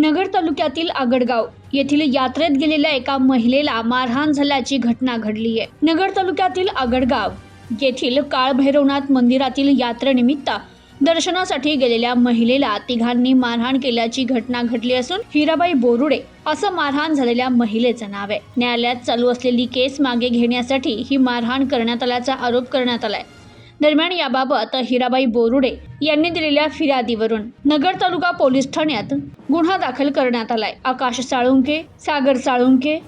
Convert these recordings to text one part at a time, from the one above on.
नगर तालुक्यातील आगडगाव येथील यात्रेत गेलेल्या एका महिलेला मारहाण झाल्याची घटना घडली आहे। नगर तालुक्यातील आगडगाव येथील काळभैरवनाथ मंदिरातील यात्रेनिमित्त दर्शनासाठी गेलेल्या महिलेला तिघांनी मारहाण केल्याची घटना घडली असून हिराबाई बोरुडे असं मारहाण झालेल्या महिलेचं नाव आहे। न्यायालयात चालू असलेली केस मागे घेण्यासाठी ही मारहाण करण्यात आल्याचा आरोप करण्यात आलाय। दरम्यान याबाबत हिराबाई बोरुडे यांनी दिलेल्या फिर्यादीवरून नगर तालुका पोलीस ठाण्यात गुन्हा दाखल करण्यात आलाय। आकाश साळुंके, सागर साळुंके,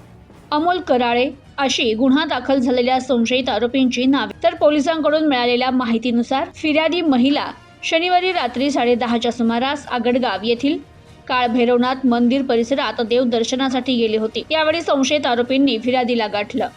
अमोल कराळे अशी गुन्हा दाखल झालेल्या संशयित आरोपींची नावे। तर पोलिसांकडून मिळालेल्या माहितीनुसार फिर्यादी महिला शनिवारी रात्री 10:30च्या सुमारास आगडगाव येथील काळभैरवनाथ मंदिर परिसरात देव दर्शनासाठी गेली होती। यावेळी संशयित आरोपींनी फिर्यादीला गाठलं,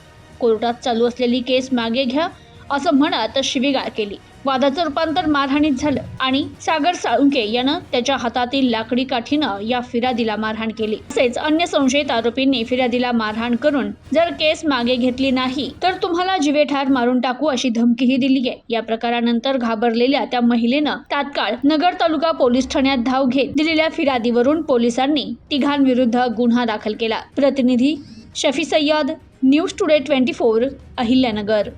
कोर्टात चालू असलेली केस मागे घ्या असं म्हणत शिवीगाळ केली। वादाचं रूपांतर मारहाणीत झालं आणि सागर साळुंके यानं त्याच्या हातातील लाकडी काठीनं या फिर्यादीला मारहाण केली। तसेच अन्य संशयित आरोपींनी फिर्यादीला मारहाण करून जर केस मागे घेतली नाही तर तुम्हाला जीवेठार मारून टाकू अशी धमकीही दिली आहे। या प्रकारानंतर घाबरलेल्या त्या महिलेनं तात्काळ नगर तालुका पोलीस ठाण्यात धाव घेत दिलेल्या फिर्यादीवरून पोलिसांनी तिघांविरुद्ध गुन्हा दाखल केला। प्रतिनिधी शफी सय्यद, न्यूज टुडे 24, अहिल्यानगर।